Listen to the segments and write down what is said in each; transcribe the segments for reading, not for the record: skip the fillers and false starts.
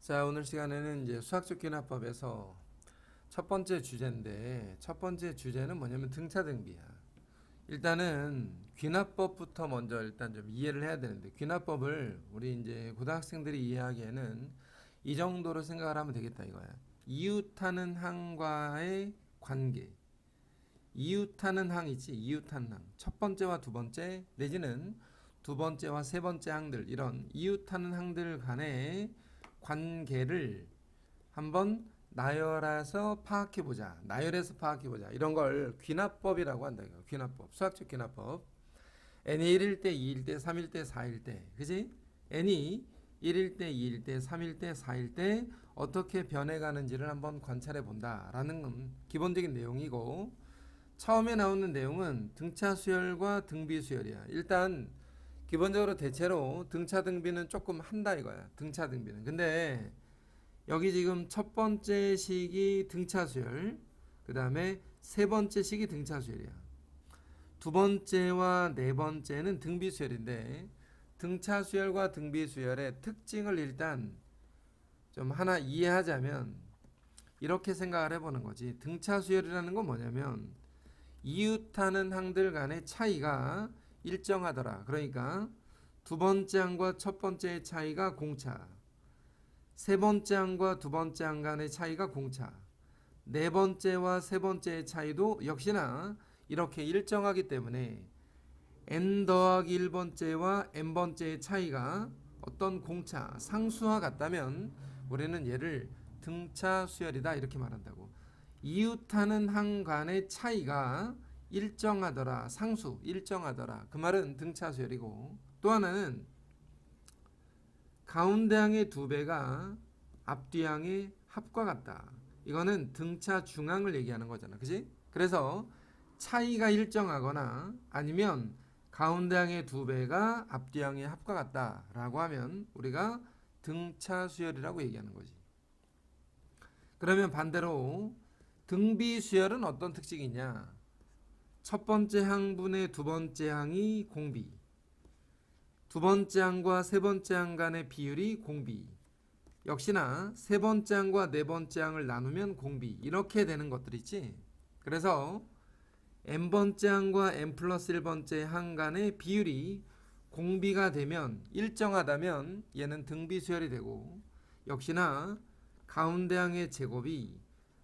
자, 오늘 시간에는 이제 수학적 귀납법에서 첫 번째 주제인데, 첫 번째 주제는 뭐냐면 등차등비야. 일단은 귀납법부터 먼저 일단 좀 이해를 해야 되는데, 귀납법을 우리 이제 고등학생들이 이해하기에는 이 정도로 생각을 하면 되겠다 이거야. 이웃하는 항과의 관계. 이웃하는 항이지, 이웃하는 항. 첫 번째와 두 번째, 내지는 두 번째와 세 번째 항들, 이런 이웃하는 항들 간의 관계를 한번 나열해서 파악해보자. 나열해서 파악해보자. 이런 걸 귀납법이라고 한다. 이거. 귀납법. 수학적 귀납법. n이 1일 때, 2일 때, 3일 때, 4일 때. 그지? n이 1일 때, 2일 때, 3일 때, 4일 때 어떻게 변해가는지를 한번 관찰해 본다라는 건 기본적인 내용이고, 처음에 나오는 내용은 등차 수열과 등비 수열이야. 일단 기본적으로 대체로 등차 등비는 조금 한다 이거야. 등차 등비는. 근데 여기 지금 첫 번째 식이 등차 수열, 그 다음에 세 번째 식이 등차 수열이야. 두 번째와 네 번째는 등비 수열인데, 등차 수열과 등비 수열의 특징을 일단 좀 하나 이해하자면 이렇게 생각을 해보는 거지. 등차 수열이라는 건 뭐냐면 이웃하는 항들 간의 차이가 일정하더라. 그러니까 두 번째 항과 첫 번째의 차이가 공차, 세 번째 항과 두 번째 항 간의 차이가 공차, 네 번째와 세 번째의 차이도 역시나 이렇게 일정하기 때문에 n 더하기 1번째와 n번째의 차이가 어떤 공차, 상수와 같다면 우리는 얘를 등차 수열이다 이렇게 말한다고. 이웃하는 항 간의 차이가 일정하더라, 상수 일정하더라, 그 말은 등차 수열이고, 또 하나는 가운데 항의 두 배가 앞뒤 항의 합과 같다. 이거는 등차 중항을 얘기하는 거잖아, 그지? 그래서 차이가 일정하거나 아니면 가운데 항의 두 배가 앞뒤 항의 합과 같다라고 하면 우리가 등차 수열이라고 얘기하는 거지. 그러면 반대로 등비 수열은 어떤 특징이 있냐? 첫 번째 항분의 두 번째 항이 공비, 두 번째 항과 세 번째 항 간의 비율이 공비, 역시나 세 번째 항과 네 번째 항을 나누면 공비, 이렇게 되는 것들이지. 그래서 n번째 항과 n 플러스 1번째 항 간의 비율이 공비가 되면, 일정하다면 얘는 등비 수열이 되고, 역시나 가운데 항의 제곱이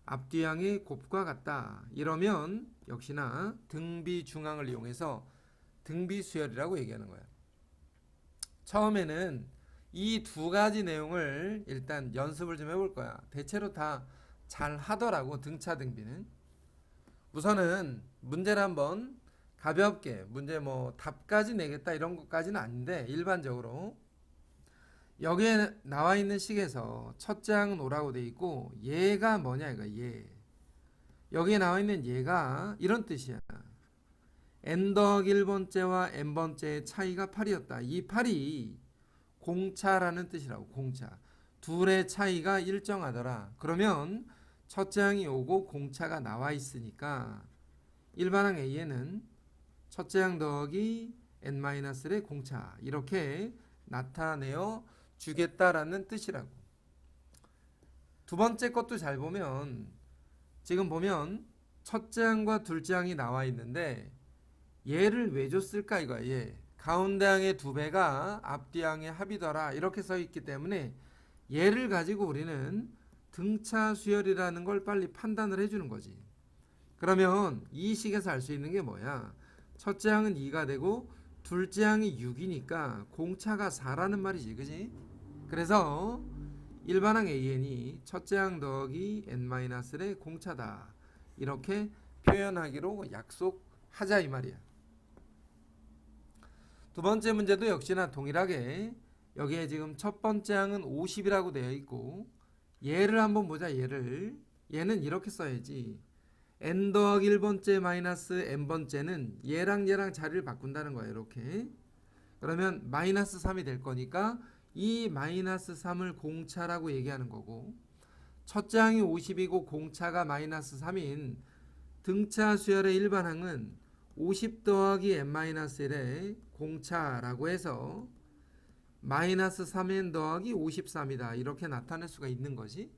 앞뒤 항의 곱과 같다 이러면 역시나 등비 중항을 이용해서 등비 수열이라고 얘기하는 거야. 처음에는 이 두 가지 내용을 일단 연습을 좀 해볼 거야. 대체로 다 잘 하더라고, 등차 등비는. 우선은 문제를 한번 가볍게, 문제 뭐 답까지 내겠다 이런 것까지는 아닌데, 일반적으로 여기에 나와 있는 식에서 첫째 항은 오라고 돼 있고, 얘가 뭐냐 이거, 얘. 여기에 나와 있는 얘가 이런 뜻이야. n 더하기 1번째와 n번째의 차이가 8이었다. 이 8이 공차라는 뜻이라고, 공차. 둘의 차이가 일정하더라. 그러면 첫째 항이 오고 공차가 나와 있으니까 일반항 A에는 첫째 항 더하기 n-1의 공차, 이렇게 나타내어 주겠다라는 뜻이라고. 두 번째 것도 잘 보면, 지금 보면 첫째 항과 둘째 항이 나와 있는데 얘를 왜 줬을까 이거야. 얘 가운데 항의 두 배가 앞뒤 항의 합이더라 이렇게 써 있기 때문에 얘를 가지고 우리는 등차 수열이라는 걸 빨리 판단을 해주는 거지. 그러면 이 식에서 알 수 있는 게 뭐야? 첫째 항은 2가 되고 둘째 항이 6이니까 공차가 4라는 말이지, 그지? 그래서 일반항 AN이 첫째 항 더하기 n-의 공차다 이렇게 표현하기로 약속하자 이 말이야. 두 번째 문제도 역시나 동일하게 여기에 지금 첫 번째 항은 50이라고 되어 있고, 얘를 한번 보자. 얘는 이렇게 써야지. n 더하기 1번째 마이너스 n번째는 얘랑 자리를 바꾼다는 거야, 이렇게. 그러면 마이너스 3이 될 거니까 이 마이너스 3을 공차라고 얘기하는 거고, 첫째 항이 50이고 공차가 마이너스 3인 등차 수열의 일반항은 50 더하기 n-1의 공차라고 해서 마이너스 3n 더하기 53이다. 이렇게 나타낼 수가 있는 거지.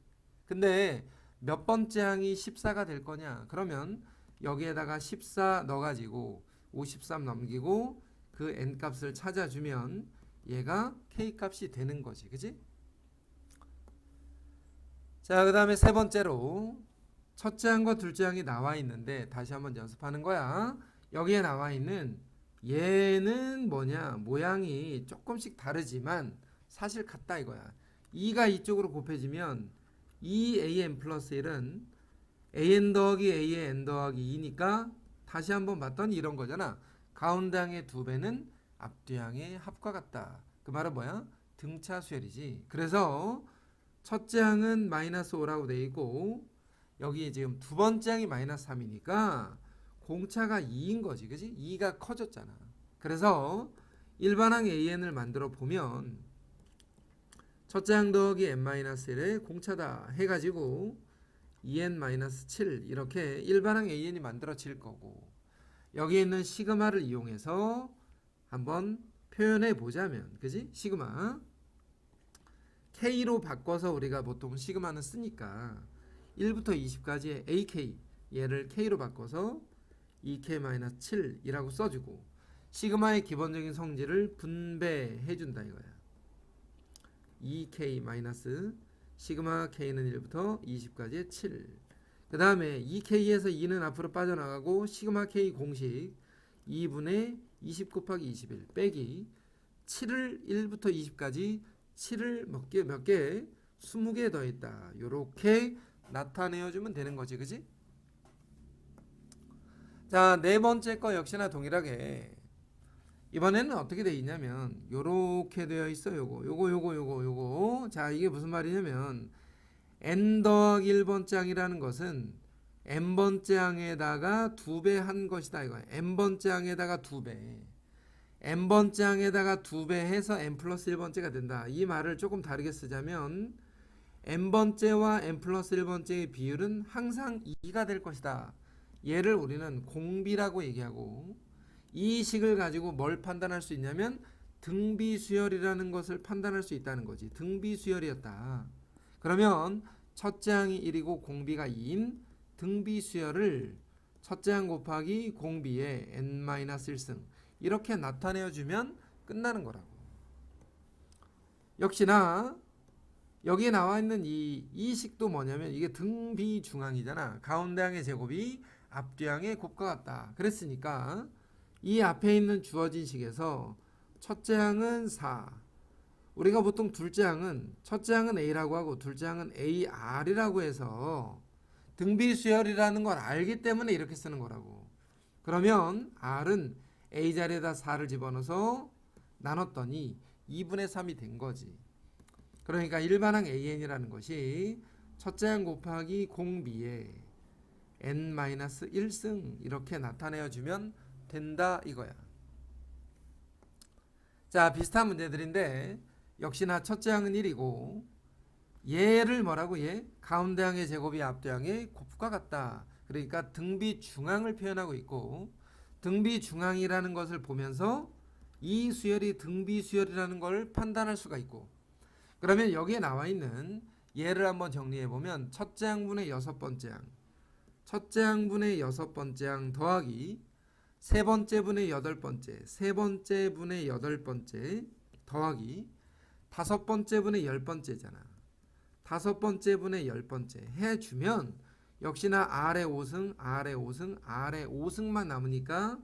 근데 몇 번째 항이 14가 될 거냐? 그러면 여기에다가 14 넣어가지고 53 넘기고 그 n 값을 찾아주면 얘가 k 값이 되는 거지. 그지? 자, 그 다음에 세 번째로 첫째 항과 둘째 항이 나와 있는데 다시 한번 연습하는 거야. 여기에 나와 있는 얘는 뭐냐? 모양이 조금씩 다르지만 사실 같다 이거야. 2가 이쪽으로 곱해지면 2an 플러스 1은 an 더하기 a의 n 더하기 2니까 다시 한번 봤더니 이런 거잖아. 가운데 항의 2배는 앞뒤 항의 합과 같다. 그 말은 뭐야? 등차 수열이지. 그래서 첫째 항은 마이너스 5라고 돼 있고 여기 지금 두 번째 항이 마이너스 3이니까 공차가 2인 거지. 그지? 2가 커졌잖아. 그래서 일반항 an을 만들어 보면 첫째 항 더하기 n-1의 공차다 해가지고 2n-7 이렇게 일반항 an이 만들어질 거고 여기에 있는 시그마를 이용해서 한번 표현해 보자면 그지? 시그마 K로 바꿔서 우리가 보통 시그마는 쓰니까 1부터 20까지의 AK 얘를 K로 바꿔서 2K-7이라고 써주고 시그마의 기본적인 성질을 분배해 준다 이거야. 2K- 시그마 K는 1부터 20까지의 7. 그 다음에 2K에서 2는 앞으로 빠져나가고 시그마 K 공식 2분의 20 곱하기 21 빼기 7을 1부터 20까지 7을 몇 개? 20개 더했다. 요렇게 나타내어주면 되는 거지. 그지? 자, 네 번째 거 역시나 동일하게 이번에는 어떻게 돼 있냐면 요렇게 되어 있어. 요거. 자, 이게 무슨 말이냐면 n 더하기 1번째 항이라는 것은 n번째 항에다가 2배 한 것이다 이거야. n번째 항에다가 2배. n번째 항에다가 2배 해서 n 플러스 1번째가 된다. 이 말을 조금 다르게 쓰자면 n번째와 n 플러스 1번째의 비율은 항상 2가 될 것이다. 얘를 우리는 공비라고 얘기하고 이 식을 가지고 뭘 판단할 수 있냐면 등비수열이라는 것을 판단할 수 있다는 거지. 등비수열이었다. 그러면 첫째 항이 1이고 공비가 2인 등비수열을 첫째 항 곱하기 공비의 n-1승 이렇게 나타내어주면 끝나는 거라고. 역시나 여기에 나와 있는 이 식도 뭐냐면 이게 등비중항이잖아. 가운데 항의 제곱이 앞뒤 항의 곱과 같다. 그랬으니까 이 앞에 있는 주어진 식에서 첫째 항은 4. 우리가 보통 둘째 항은 첫째 항은 A라고 하고 둘째 항은 AR이라고 해서 등비수열이라는 걸 알기 때문에 이렇게 쓰는 거라고. 그러면 R은 A 자리에다 4를 집어넣어서 나눴더니 2분의 3이 된 거지. 그러니까 일반항 AN이라는 것이 첫째 항 곱하기 공비에 n-1승 이렇게 나타내어주면 된다 이거야. 자, 비슷한 문제들인데 역시나 첫째 항은 1이고 얘를 뭐라고 얘? 가운데 항의 제곱이 앞뒤 항의 곱과 같다. 그러니까 등비중항을 표현하고 있고 등비중항이라는 것을 보면서 이 수열이 등비수열이라는 걸 판단할 수가 있고 그러면 여기에 나와 있는 얘를 한번 정리해 보면 첫째 항분의 여섯 번째 항 첫째 항분의 여섯 번째 항 더하기 세 번째 분의 여덟 번째 세 번째 분의 여덟 번째 더하기 다섯 번째 분의 열 번째잖아. 다섯 번째 분의 열 번째 해주면 역시나 R의 5승 R의 5승 R의 5승만 남으니까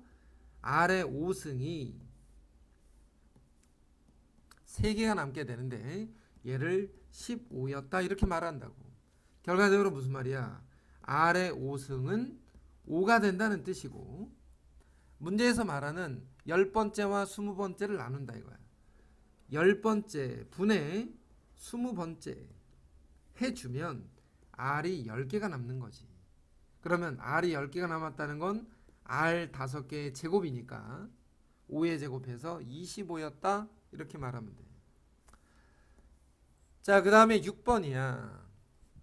R의 5승이 3개가 남게 되는데 얘를 15였다 이렇게 말한다고. 결과적으로 무슨 말이야? R의 5승은 5가 된다는 뜻이고 문제에서 말하는 10번째와 20번째를 나눈다 이거야. 10번째 분의 20번째 해주면 R이 10개가 남는 거지. 그러면 R이 10개가 남았다는 건 R 5개의 제곱이니까 5의 제곱해서 25였다 이렇게 말하면 돼. 자, 그 다음에 6번이야.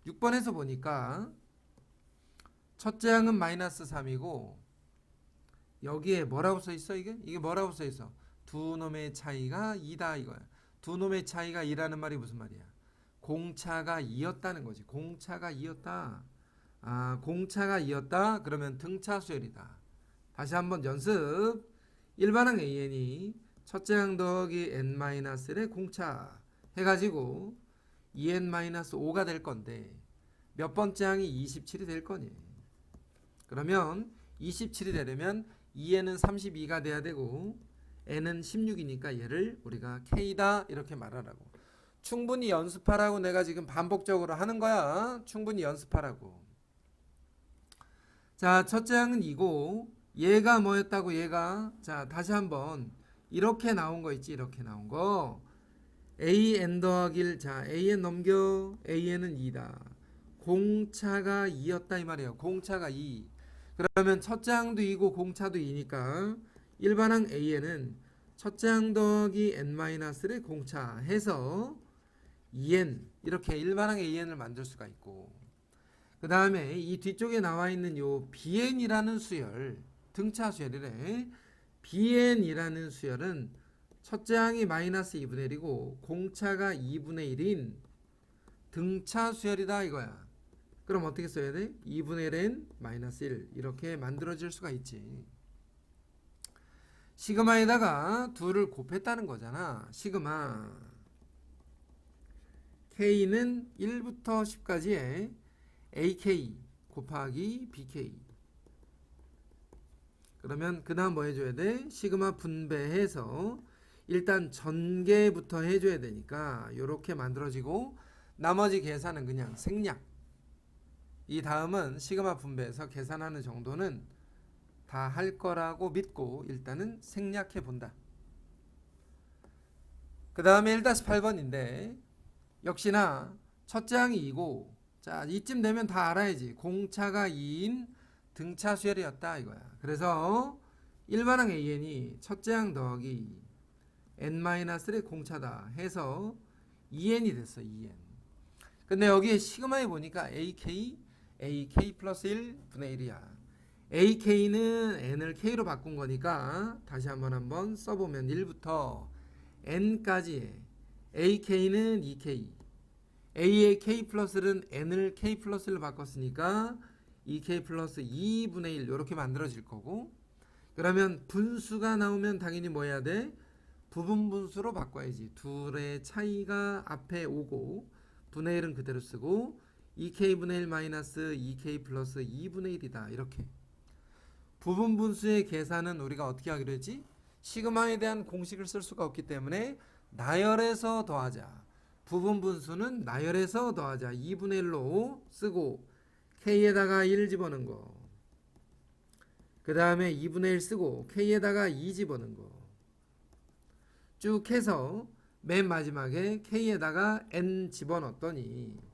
6번에서 보니까 첫째 항은 마이너스 3이고 여기에 뭐라고 써있어 이게? 이게 뭐라고 써있어? 두 놈의 차이가 2다 이거야. 두 놈의 차이가 2라는 말이 무슨 말이야? 공차가 2였다는 거지. 공차가 2였다. 공차가 2였다. 그러면 등차 수열이다. 다시 한번 연습. 일반항 AN이 첫째 항 더하기 n-1의 공차 해가지고 2n-5가 될 건데 몇 번째 항이 27이 될 거니? 그러면 27이 되려면 2n은 32가 돼야 되고 n은 16이니까 얘를 우리가 k다 이렇게 말하라고. 충분히 연습하라고 내가 지금 반복적으로 하는 거야. 충분히 연습하라고. 자, 첫째 항은 2고 얘가 뭐였다고 얘가. 자, 다시 한번 이렇게 나온 거 있지. 이렇게 나온 거. an 더하기 1. 자, an 넘겨. an은 2다. 공차가 2였다 이 말이에요. 공차가 2. 그러면 첫째 항도 2고 공차도 2니까 일반항 an은 첫째 항 더하기 n-의 공차 해서 2n 이렇게 일반항 an을 만들 수가 있고, 그 다음에 이 뒤쪽에 나와 있는 요 bn이라는 수열, 등차 수열이래. bn이라는 수열은 첫째 항이 마이너스 2분의 1이고 공차가 2분의 1인 등차 수열이다 이거야. 그럼 어떻게 써야 돼? 2분의 1n 마이너스 1 이렇게 만들어질 수가 있지. 시그마에다가 2를 곱했다는 거잖아. 시그마 k는 1부터 10까지의 ak 곱하기 bk. 그러면 그 다음 뭐 해줘야 돼? 시그마 분배해서 일단 전개부터 해줘야 되니까 이렇게 만들어지고 나머지 계산은 그냥 생략. 이 다음은 시그마 분배해서 계산하는 정도는 다 할 거라고 믿고 일단은 생략해 본다. 그 다음에 1-8번인데 역시나 첫째 항이 2고, 자 이쯤 되면 다 알아야지. 공차가 2인 등차 수열이었다 이거야. 그래서 일반항 an이 첫째 항 더하기 n-의 공차다 해서 2n이 됐어. 2n. 근데 여기에 시그마에 보니까 ak 플러스 1분의 1이야. ak는 n을 k로 바꾼 거니까 다시 한번 써보면 1부터 n까지 ak는 2k, a의 k 플러스는 n을 k 플러스 1로 바꿨으니까 2k 플러스 2분의 1 이렇게 만들어질 거고, 그러면 분수가 나오면 당연히 뭐 해야 돼? 부분 분수로 바꿔야지. 둘의 차이가 앞에 오고 분의 1은 그대로 쓰고 2k분의 1 마이너스 2k 플러스 2분의 1이다 이렇게. 부분 분수의 계산은 우리가 어떻게 하기로 했지? 시그마에 대한 공식을 쓸 수가 없기 때문에 나열해서 더하자. 부분 분수는 나열해서 더하자. 2분의 1로 쓰고 k에다가 1 집어넣은 거, 그 다음에 2분의 1 쓰고 k에다가 2 집어넣은 거 쭉 해서 맨 마지막에 k에다가 n 집어넣었더니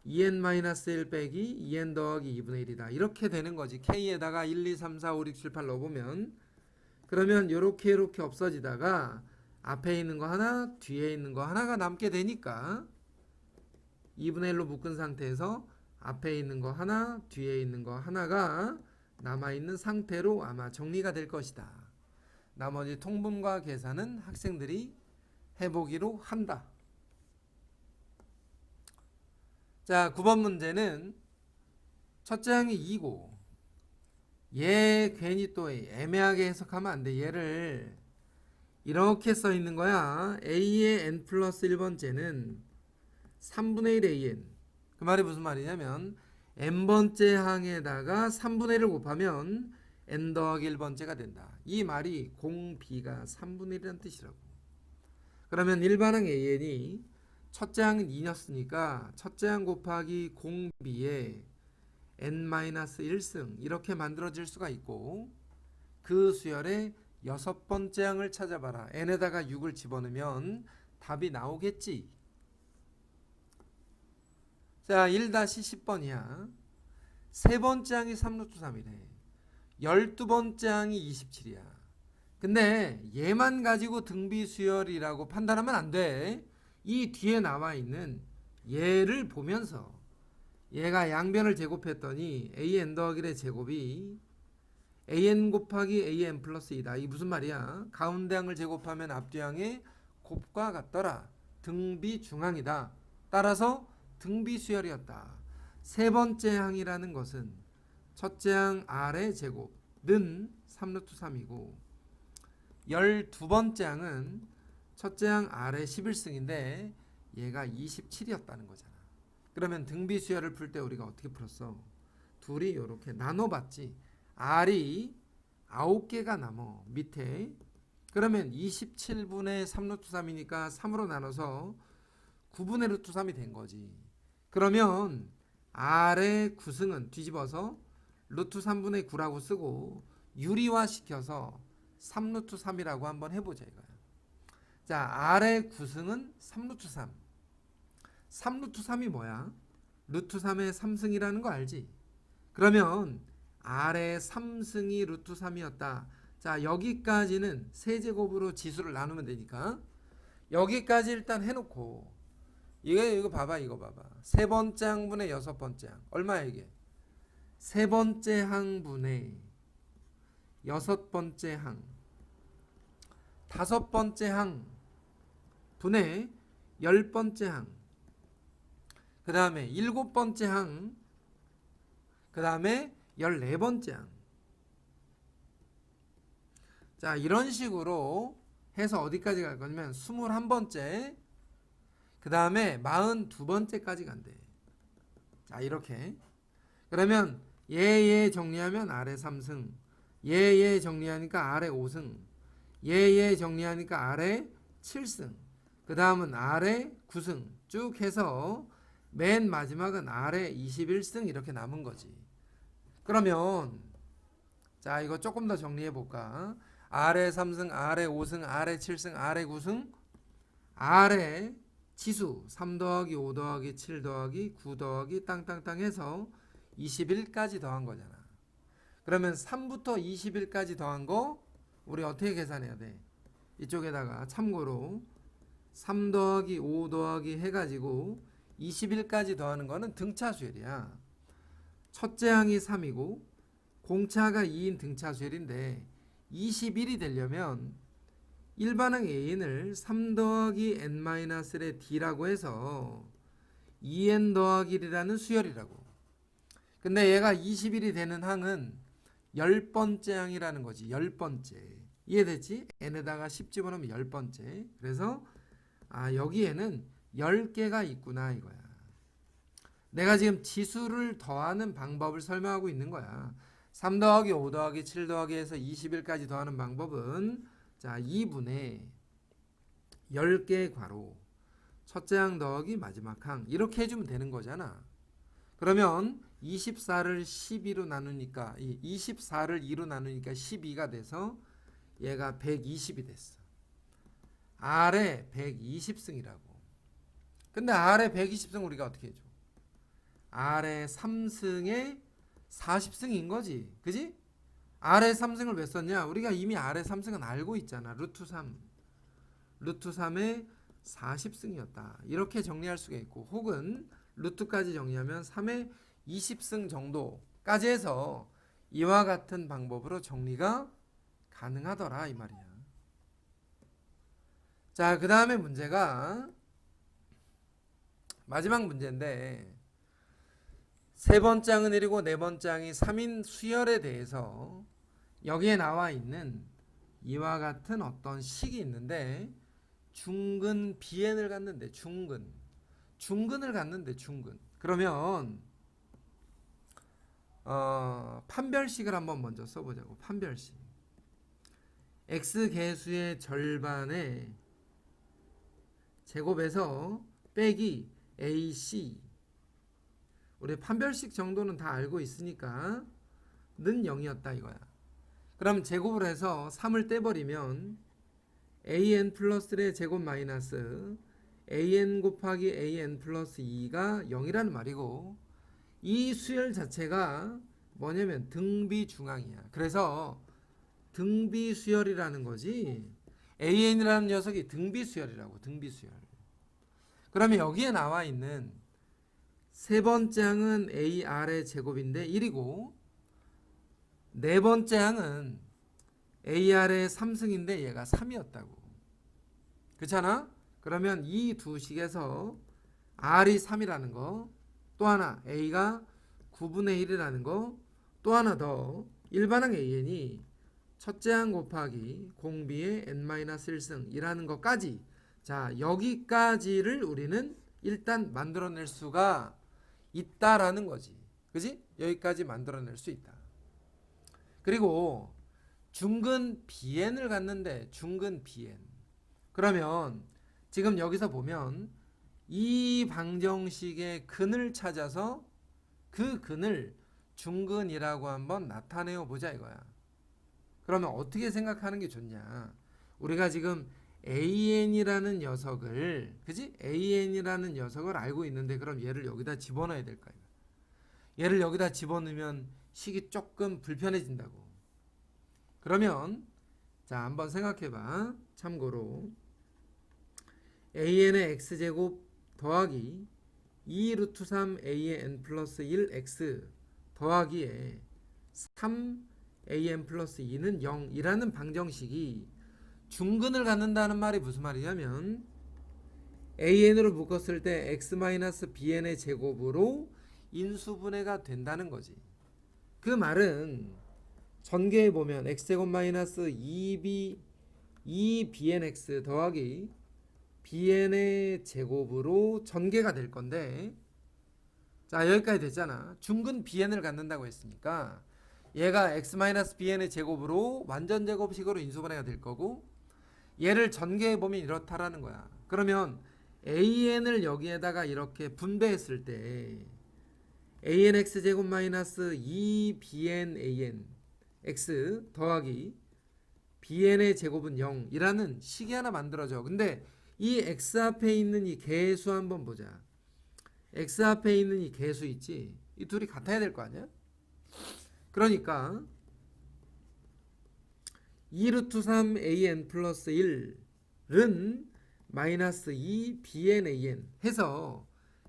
2n-1 빼기 2n 더하기 2분의 1이다 이렇게 되는 거지. k에다가 1, 2, 3, 4, 5, 6, 7, 8 넣어보면, 그러면 요렇게 없어지다가 앞에 있는 거 하나 뒤에 있는 거 하나가 남게 되니까 2분의 1로 묶은 상태에서 앞에 있는 거 하나 뒤에 있는 거 하나가 남아있는 상태로 아마 정리가 될 것이다. 나머지 통분과 계산은 학생들이 해보기로 한다. 자, 9번 문제는 첫째 항이 2고 얘 괜히 또 애매하게 해석하면 안 돼. 얘를 이렇게 써 있는 거야. a의 n 플러스 1번째는 3분의 1 an. 그 말이 무슨 말이냐면 n번째 항에다가 3분의 1을 곱하면 n 더하기 1번째가 된다. 이 말이 공b가 3분의 1이라는 뜻이라고. 그러면 일반항 an이 첫째 항은 2였으니까 첫째 항 곱하기 공b에 n-1승 이렇게 만들어질 수가 있고, 그 수열의 여섯 번째 항을 찾아봐라. n에다가 6을 집어넣으면 답이 나오겠지. 자, 1-10번이야. 세 번째 항이 3루트 3이래. 12번째 항이 27이야. 근데 얘만 가지고 등비 수열이라고 판단하면 안 돼. 이 뒤에 나와 있는 얘를 보면서 얘가 양변을 제곱했더니 an 더하기 1의 제곱이 an 곱하기 an 플러스 2다. 이 무슨 말이야? 가운데 항을 제곱하면 앞뒤 항의 곱과 같더라. 등비 중항이다. 따라서 등비 수열이었다. 세 번째 항이라는 것은 첫째 항 R의 제곱는 3루트 3이고 12번째 항은 첫째 항 R의 11승인데 얘가 27이었다는 거잖아. 그러면 등비 수열을 풀 때 우리가 어떻게 풀었어? 둘이 이렇게 나눠봤지. R이 9개가 남어 밑에. 그러면 27분의 3루트 3이니까 3으로 나눠서 9분의 루트 3이 된 거지. 그러면 R의 9승은 뒤집어서 루트 3분의 9라고 쓰고 유리화 시켜서 3루트 3이라고 한번 해보자 이거야. 자, R의 9승은 3루트 3. 3루트 3이 뭐야? 루트 3의 3승이라는 거 알지? 그러면 R의 3승이 루트 3이었다. 자, 여기까지는 세제곱으로 지수를 나누면 되니까 여기까지 일단 해놓고 이거 봐봐. 세 번째 항분의 여섯 번째 항 얼마야 이게? 세 번째 항분의 여섯 번째 항 다섯 번째 항 분의 열 번째 항 그 다음에 일곱 번째 항 그 다음에 14번째 항. 자, 이런 식으로 해서 어디까지 갈 거냐면 21번째 그 다음에 42번째까지 간대. 자, 이렇게. 그러면 얘 정리하면 R의 3승, 얘 정리하니까 R의 5승, 얘 정리하니까 R의 7승, 그 다음은 R의 9승 쭉 해서 맨 마지막은 R의 21승 이렇게 남은 거지. 그러면 자, 이거 조금 더 정리해 볼까? R의 3승, R의 5승, R의 7승, R의 9승, R의 지수 3 더하기 5 더하기 7 더하기 9 더하기 땅땅땅 해서 21까지 더한 거잖아. 그러면 3부터 21까지 더한 거 우리 어떻게 계산해야 돼? 이쪽에다가 참고로 3 더하기 5 더하기 해가지고 21까지 더하는 거는 등차 수열이야. 첫째 항이 3이고 공차가 2인 등차 수열인데 21이 되려면 일반항 An을 3 더하기 n-의 D라고 해서 2n 더하기 1이라는 수열이라고. 근데 얘가 21이 되는 항은 10번째 항이라는 거지. 10번째. 이해됐지? n에다가 10 집어넣으면 10번째. 그래서 여기에는 10개가 있구나 이거야. 내가 지금 지수를 더하는 방법을 설명하고 있는 거야. 3 더하기 5 더하기 7 더하기 해서 21까지 더하는 방법은 자 2분의 10개 괄호 첫째 항 더하기 마지막 항 이렇게 해주면 되는 거잖아. 그러면 24를 12로 나누니까 24를 2로 나누니까 12가 돼서 얘가 120이 됐어. R의 120승이라고. 근데 R의 120승 우리가 어떻게 해줘? R의 3승에 40승인 거지. 그지? R의 3승을 왜 썼냐? 우리가 이미 R의 3승은 알고 있잖아. 루트 3. 루트 3의 40승이었다. 이렇게 정리할 수가 있고 혹은 루트까지 정리하면 3의 20승 정도까지 해서 이와 같은 방법으로 정리가 가능하더라 이 말이야. 자, 그 다음에 문제가 마지막 문제인데 세 번째 항은 1이고 네 번째 항이 3인 수열에 대해서 여기에 나와 있는 이와 같은 어떤 식이 있는데 중근 BN을 갖는데 중근을 갖는데 중근. 그러면 판별식을 한번 먼저 써보자고. 판별식. x 개수의 절반의 제곱에서 빼기 AC. 우리 판별식 정도는 다 알고 있으니까 는 0이었다 이거야. 그럼 제곱을 해서 3을 떼버리면 an 플러스의 제곱 마이너스 an 곱하기 an 플러스 2가 0이라는 말이고 이 수열 자체가 뭐냐면 등비중항이야. 그래서 등비수열이라는 거지. an이라는 녀석이 등비수열이라고. 등비수열. 그러면 여기에 나와 있는 세 번째 항은 AR의 제곱인데 1이고 네 번째 항은 AR의 3승인데 얘가 3이었다고. 그렇잖아? 그러면 이 두 식에서 R이 3이라는 거, 또 하나 A가 9분의 1이라는 거, 또 하나 더 일반항 AN이 첫째 항 곱하기 공비의 n-1승이라는 것까지, 자 여기까지를 우리는 일단 만들어낼 수가 있다라는 거지. 그지? 여기까지 만들어낼 수 있다. 그리고 중근 BN을 갖는데 중근 BN. 그러면 지금 여기서 보면 이 방정식의 근을 찾아서 그 근을 중근이라고 한번 나타내어 보자 이거야. 그러면 어떻게 생각하는 게 좋냐? 우리가 지금 AN이라는 녀석을, 그지? AN이라는 녀석을 알고 있는데 그럼 얘를 여기다 집어넣어야 될 거야. 얘를 여기다 집어넣으면 식이 조금 불편해진다고. 그러면 자 한번 생각해봐. 참고로 AN의 x제곱 더하기 2 루트 3 A의 n 플러스 1x 더하기에 3 AN 플러스 2는 0이라는 방정식이 중근을 갖는다는 말이 무슨 말이냐면 AN으로 묶었을 때 x-bn의 제곱으로 인수분해가 된다는 거지. 그 말은 전개해 보면 x제곱 마이너스 2bnx 더하기 bn의 제곱으로 전개가 될 건데, 자 여기까지 됐잖아. 중근 bn을 갖는다고 했으니까 얘가 x-bn의 제곱으로 완전 제곱식으로 인수분해가 될 거고, 얘를 전개해 보면 이렇다라는 거야. 그러면 an을 여기에다가 이렇게 분배했을 때 anx 제곱 마이너스 2bn an x 더하기 bn의 제곱은 0이라는 식이 하나 만들어져. 근데 이 x 앞에 있는 이 개수 한번 보자. x 앞에 있는 이 개수 있지? 이 둘이 같아야 될 거 아니야? 그러니까 2 루트 3 an 플러스 1은 마이너스 2 bn an 해서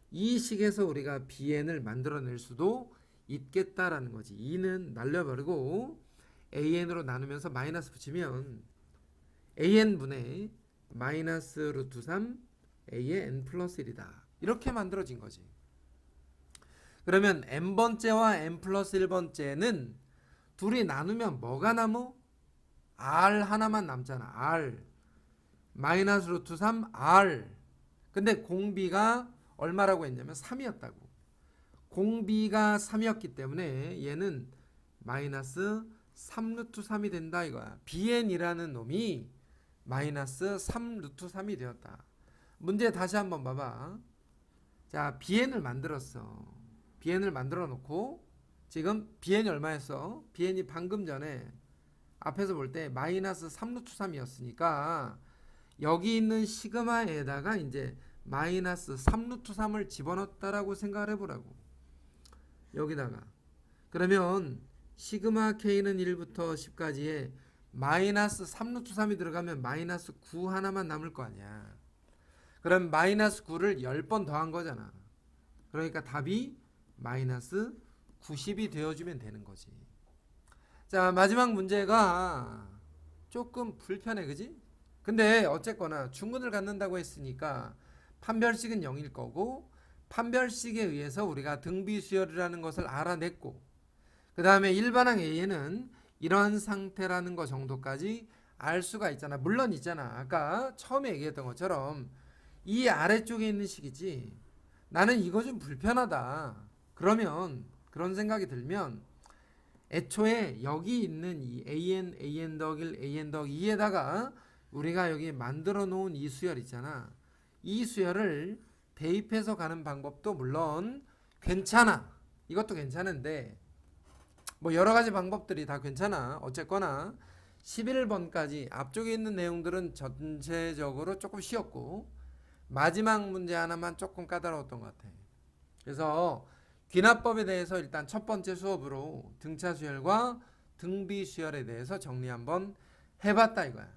이 식에서 우리가 bn을 만들어낼 수도 있겠다라는 거지. 2는 날려버리고 an으로 나누면서 마이너스 붙이면 an분의 마이너스 루트 3 a의 n 플러스 1이다. 이렇게 만들어진 거지. 그러면 n번째와 n 플러스 1번째는 둘이 나누면 뭐가 남어? r 하나만 남잖아. r 마이너스 루트 3 r. 근데 공비가 얼마라고 했냐면 3이었다고. 공비가 3이었기 때문에 얘는 마이너스 3 루트 3이 된다 이거야. bn이라는 놈이 마이너스 3 루트 3이 되었다. 문제 다시 한번 봐봐. 자 bn을 만들었어. bn을 만들어 놓고 지금 bn이 얼마였어? bn이 방금 전에 앞에서 볼 때 마이너스 3 루트 3이었으니까 여기 있는 시그마에다가 이제 마이너스 3 루트 3을 집어넣었다라고 생각을 해보라고. 여기다가 그러면 시그마 k는 1부터 10까지에 마이너스 3 루트 3이 들어가면 마이너스 9 하나만 남을 거 아니야. 그럼 마이너스 9를 10번 더한 거잖아. 그러니까 답이 마이너스 90이 되어주면 되는 거지. 자 마지막 문제가 조금 불편해, 그지? 근데 어쨌거나 중근을 갖는다고 했으니까 판별식은 0일 거고, 판별식에 의해서 우리가 등비수열이라는 것을 알아냈고, 그 다음에 일반항 A는 이런 상태라는 것 정도까지 알 수가 있잖아. 물론 있잖아. 아까 처음에 얘기했던 것처럼 이 아래쪽에 있는 식이지, 나는 이거 좀 불편하다. 그러면 그런 생각이 들면 애초에 여기 있는 이 an 더하기 1 an 더하기 2에다가 우리가 여기 만들어 놓은 이 수열 있잖아. 이 수열을 대입해서 가는 방법도 물론 괜찮아. 이것도 괜찮은데 뭐 여러 가지 방법들이 다 괜찮아. 어쨌거나 11번까지 앞쪽에 있는 내용들은 전체적으로 조금 쉬웠고, 마지막 문제 하나만 조금 까다로웠던 것 같아. 그래서 귀납법에 대해서 일단 첫 번째 수업으로 등차 수열과 등비 수열에 대해서 정리 한번 해봤다 이거야.